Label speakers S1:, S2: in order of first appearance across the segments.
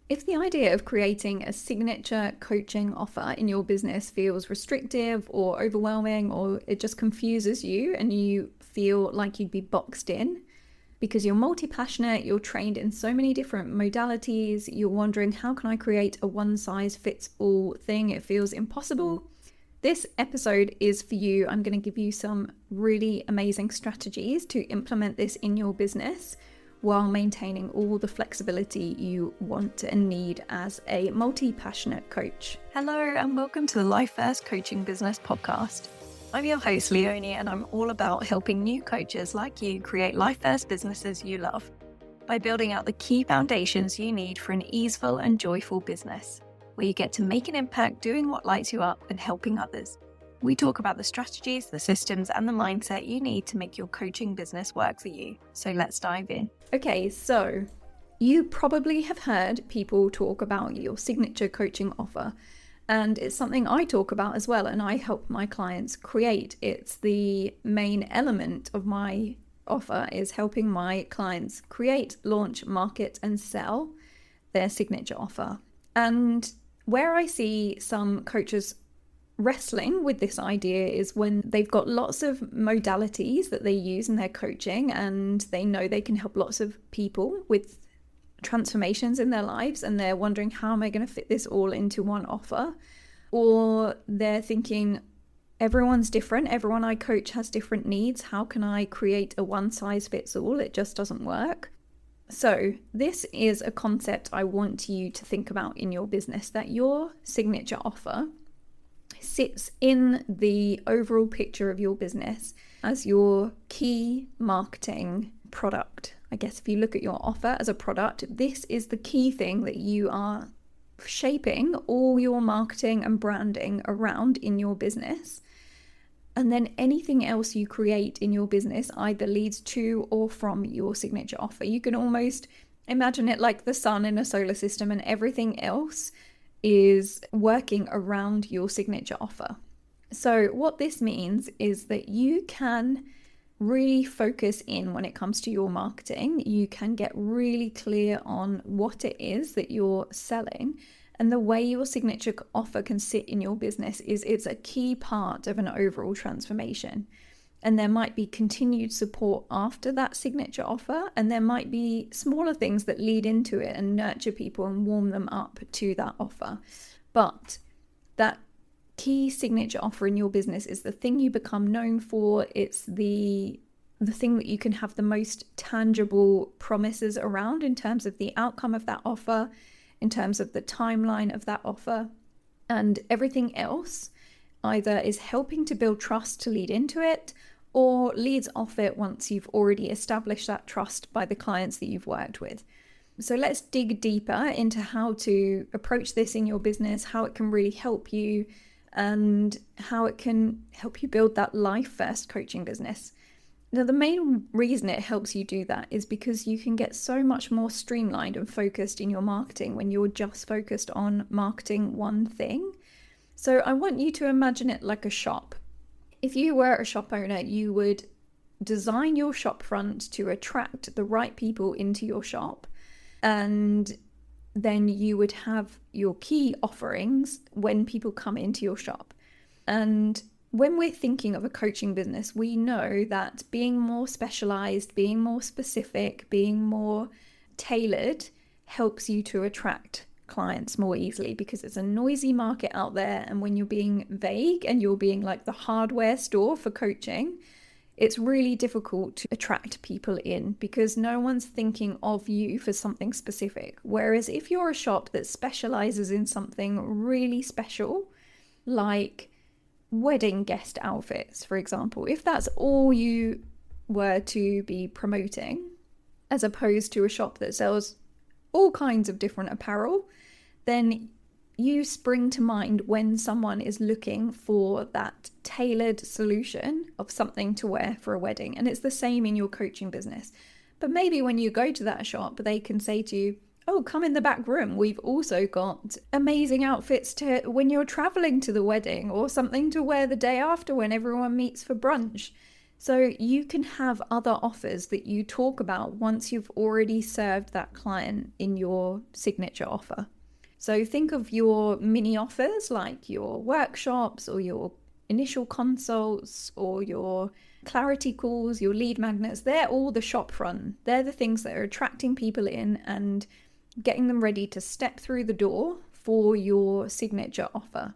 S1: If the idea of creating a signature coaching offer in your business feels restrictive or overwhelming, or it just confuses you and you feel like you'd be boxed in because you're multi-passionate, you're trained in so many different modalities, you're wondering, how can I create a one-size-fits-all thing? It feels impossible. This episode is for you. I'm going to give you some really amazing strategies to implement this in your business while maintaining all the flexibility you want and need as a multi-passionate coach. Hello and welcome to the Life First Coaching Business Podcast. I'm your host, Leonie, and I'm all about helping new coaches like you create life first businesses you love by building out the key foundations you need for an easeful and joyful business, where you get to make an impact doing what lights you up and helping others. We talk about the strategies, the systems, and the mindset you need to make your coaching business work for you. So let's dive in. Okay, so you probably have heard people talk about your signature coaching offer, and it's something I talk about as well, and I help my clients create. It's the main element of my offer, is helping my clients create, launch, market, and sell their signature offer. And where I see some coaches wrestling with this idea is when they've got lots of modalities that they use in their coaching and they know they can help lots of people with transformations in their lives, and they're wondering, how am I going to fit this all into one offer? Or they're thinking, everyone's different, everyone I coach has different needs, how can I create a one size fits all? It just doesn't work. So this is a concept I want you to think about in your business, that your signature offer sits in the overall picture of your business as your key marketing product. I guess if you look at your offer as a product, this is the key thing that you are shaping all your marketing and branding around in your business. And then anything else you create in your business either leads to or from your signature offer. You can almost imagine it like the sun in a solar system, and everything else is working around your signature offer. So what this means is that you can really focus in when it comes to your marketing. You can get really clear on what it is that you're selling, and the way your signature offer can sit in your business is it's a key part of an overall transformation. And there might be continued support after that signature offer, and there might be smaller things that lead into it and nurture people and warm them up to that offer. But that key signature offer in your business is the thing you become known for. It's the thing that you can have the most tangible promises around in terms of the outcome of that offer, in terms of the timeline of that offer, and everything else either is helping to build trust to lead into it, or leads off it once you've already established that trust by the clients that you've worked with. So let's dig deeper into how to approach this in your business, how it can really help you, and how it can help you build that life first coaching business. Now, the main reason it helps you do that is because you can get so much more streamlined and focused in your marketing when you're just focused on marketing one thing. So I want you to imagine it like a shop. If you were a shop owner, you would design your shop front to attract the right people into your shop. And then you would have your key offerings when people come into your shop. And when we're thinking of a coaching business, we know that being more specialized, being more specific, being more tailored helps you to attract clients more easily, because it's a noisy market out there. And when you're being vague and you're being like the hardware store for coaching, it's really difficult to attract people in because no one's thinking of you for something specific. Whereas if you're a shop that specializes in something really special, like wedding guest outfits, for example, if that's all you were to be promoting, as opposed to a shop that sells all kinds of different apparel, then you spring to mind when someone is looking for that tailored solution of something to wear for a wedding. And it's the same in your coaching business. But maybe when you go to that shop, they can say to you, oh, come in the back room. We've also got amazing outfits to when you're traveling to the wedding, or something to wear the day after when everyone meets for brunch. So you can have other offers that you talk about once you've already served that client in your signature offer. So think of your mini offers like your workshops or your initial consults or your clarity calls, your lead magnets. They're all the shop front. They're the things that are attracting people in and getting them ready to step through the door for your signature offer.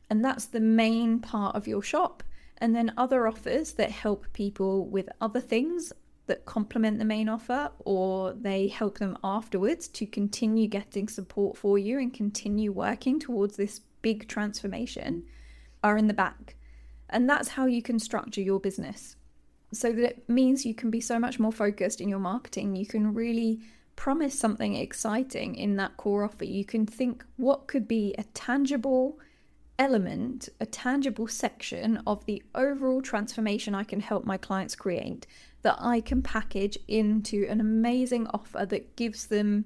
S1: And that's the main part of your shop. And then other offers that help people with other things that complement the main offer, or they help them afterwards to continue getting support for you and continue working towards this big transformation, are in the back. And that's how you can structure your business. So that it means you can be so much more focused in your marketing. You can really promise something exciting in that core offer. You can think what could be a tangible element, a tangible section of the overall transformation I can help my clients create, that I can package into an amazing offer that gives them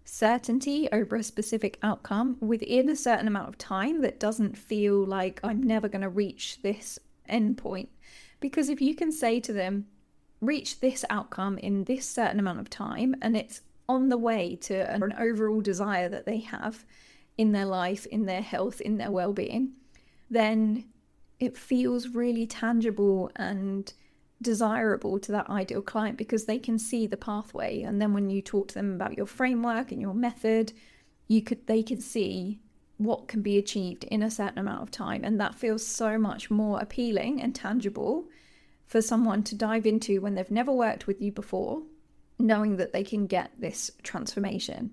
S1: certainty over a specific outcome within a certain amount of time, that doesn't feel like I'm never going to reach this endpoint. Because if you can say to them, reach this outcome in this certain amount of time, and it's on the way to an overall desire that they have in their life, in their health, in their well-being, then it feels really tangible and desirable to that ideal client, because they can see the pathway. And then when you talk to them about your framework and your method, they can see what can be achieved in a certain amount of time. And that feels so much more appealing and tangible for someone to dive into when they've never worked with you before, knowing that they can get this transformation.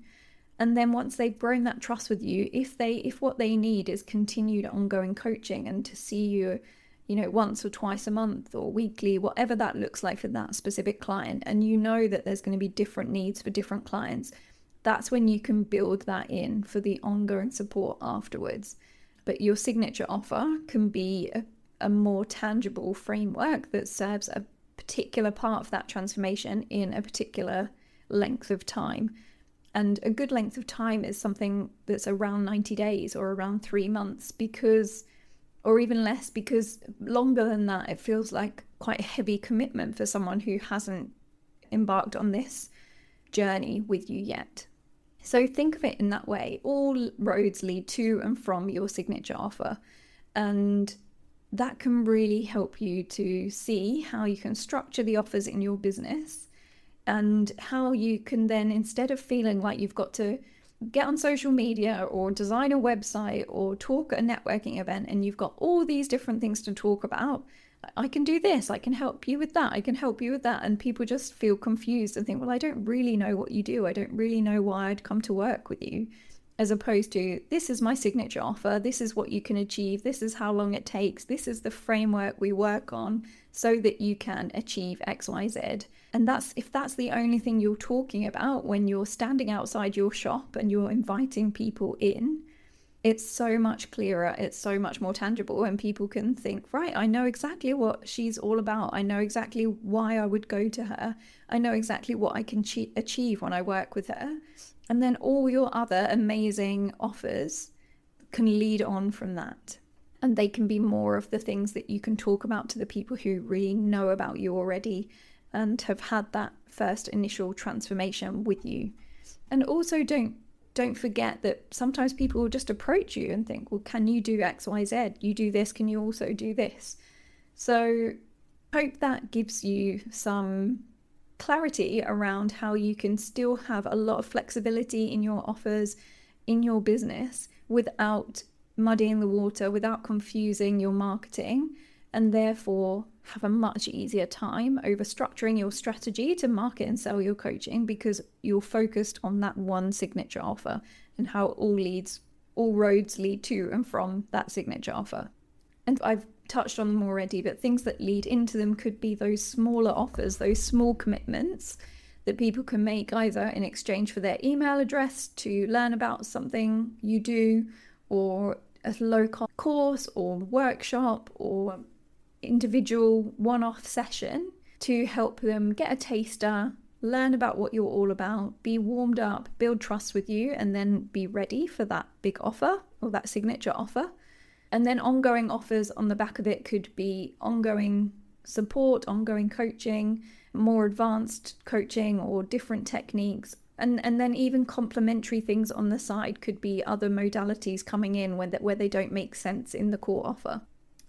S1: And then once they've grown that trust with you, if what they need is continued ongoing coaching and to see you, once or twice a month or weekly, whatever that looks like for that specific client, and you know that there's going to be different needs for different clients, that's when you can build that in for the ongoing support afterwards. But your signature offer can be a more tangible framework that serves a particular part of that transformation in a particular length of time. And a good length of time is something that's around 90 days or around 3 months, or even less, because longer than that, it feels like quite a heavy commitment for someone who hasn't embarked on this journey with you yet. So think of it in that way. All roads lead to and from your signature offer. And that can really help you to see how you can structure the offers in your business, and how you can then, instead of feeling like you've got to get on social media or design a website or talk at a networking event and you've got all these different things to talk about, I can do this, I can help you with that, I can help you with that. And people just feel confused and think, well, I don't really know what you do. I don't really know why I'd come to work with you. As opposed to, this is my signature offer, this is what you can achieve, this is how long it takes, this is the framework we work on so that you can achieve XYZ. And if that's the only thing you're talking about when you're standing outside your shop and you're inviting people in, it's so much clearer, it's so much more tangible, and people can think, right, I know exactly what she's all about. I know exactly why I would go to her. I know exactly what I can achieve when I work with her. And then all your other amazing offers can lead on from that. And they can be more of the things that you can talk about to the people who really know about you already and have had that first initial transformation with you. And also don't forget that sometimes people will just approach you and think, well, can you do XYZ? You do this, can you also do this? So hope that gives you some clarity around how you can still have a lot of flexibility in your offers, in your business, without muddying the water, without confusing your marketing, and therefore have a much easier time over structuring your strategy to market and sell your coaching, because you're focused on that one signature offer and how all roads lead to and from that signature offer. And I've touched on them already, but things that lead into them could be those smaller offers, those small commitments that people can make either in exchange for their email address to learn about something you do, or a low-cost course or workshop or individual one-off session to help them get a taster, learn about what you're all about, be warmed up, build trust with you, and then be ready for that big offer or that signature offer. And then ongoing offers on the back of it could be ongoing support, ongoing coaching, more advanced coaching or different techniques. And then even complementary things on the side could be other modalities coming in where they don't make sense in the core offer.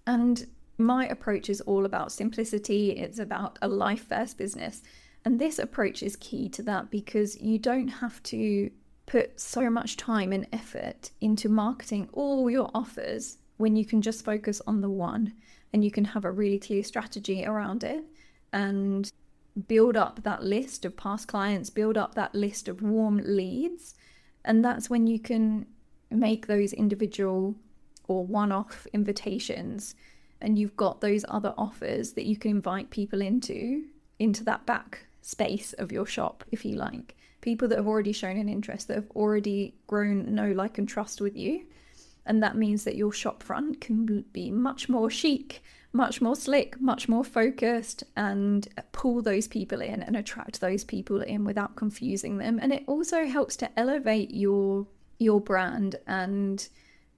S1: And my approach is all about simplicity. It's about a life first business. And this approach is key to that, because you don't have to put so much time and effort into marketing all your offers when you can just focus on the one, and you can have a really clear strategy around it and build up that list of past clients, build up that list of warm leads. And that's when you can make those individual or one-off invitations, and you've got those other offers that you can invite people into that back space of your shop, if you like. People that have already shown an interest, that have already grown know, like, and trust with you. And that means that your shop front can be much more chic, much more slick, much more focused, and pull those people in and attract those people in without confusing them. And it also helps to elevate your brand and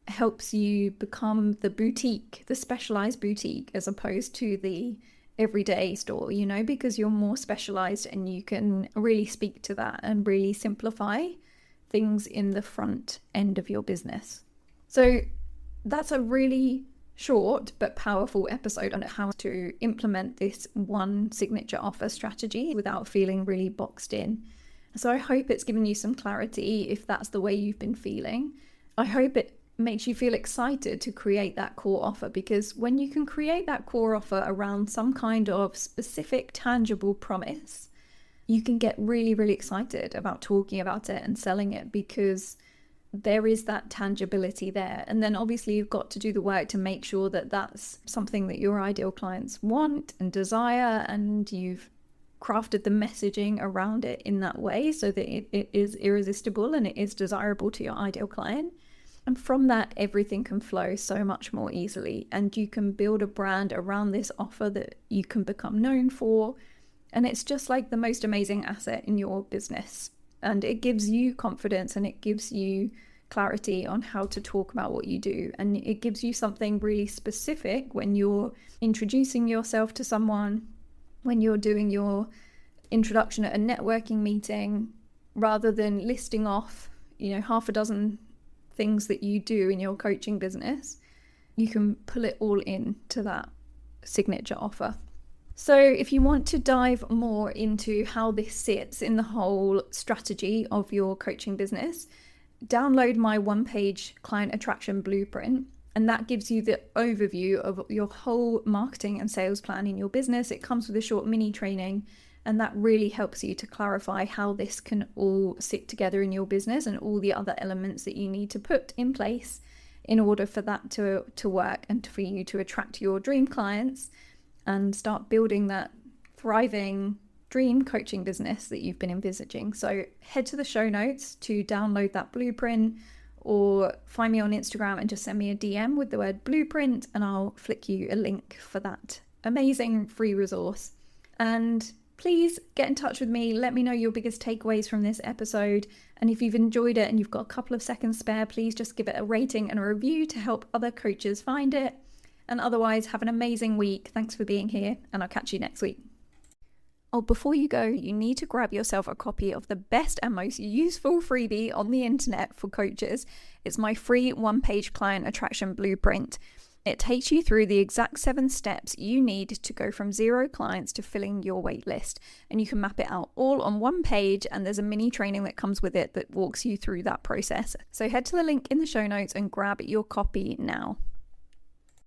S1: helps you become the boutique, the specialized boutique, as opposed to the everyday store, because you're more specialized and you can really speak to that and really simplify things in the front end of your business. So that's a really short but powerful episode on how to implement this one signature offer strategy without feeling really boxed in. So I hope it's given you some clarity if that's the way you've been feeling. I hope it makes you feel excited to create that core offer, because when you can create that core offer around some kind of specific, tangible promise, you can get really, really excited about talking about it and selling it, because there is that tangibility there. And then obviously you've got to do the work to make sure that that's something that your ideal clients want and desire, and you've crafted the messaging around it in that way so that it is irresistible and it is desirable to your ideal client. And from that, everything can flow so much more easily, and you can build a brand around this offer that you can become known for. And it's just like the most amazing asset in your business. And it gives you confidence, and it gives you clarity on how to talk about what you do. And it gives you something really specific when you're introducing yourself to someone, when you're doing your introduction at a networking meeting, rather than listing off, half a dozen things that you do in your coaching business. You can pull it all into that signature offer. So if you want to dive more into how this sits in the whole strategy of your coaching business, download my one-page client attraction blueprint, and that gives you the overview of your whole marketing and sales plan in your business. It comes with a short mini training, and that really helps you to clarify how this can all sit together in your business and all the other elements that you need to put in place in order for that to work and for you to attract your dream clients and start building that thriving dream coaching business that you've been envisaging. So head to the show notes to download that blueprint, or find me on Instagram and just send me a DM with the word blueprint, and I'll flick you a link for that amazing free resource. And please get in touch with me. Let me know your biggest takeaways from this episode. And if you've enjoyed it and you've got a couple of seconds spare, please just give it a rating and a review to help other coaches find it. And otherwise, have an amazing week. Thanks for being here, and I'll catch you next week. Oh, before you go, you need to grab yourself a copy of the best and most useful freebie on the internet for coaches. It's my free one-page client attraction blueprint. It takes you through the exact 7 steps you need to go from 0 clients to filling your wait list. And you can map it out all on one page, and there's a mini training that comes with it that walks you through that process. So head to the link in the show notes and grab your copy now.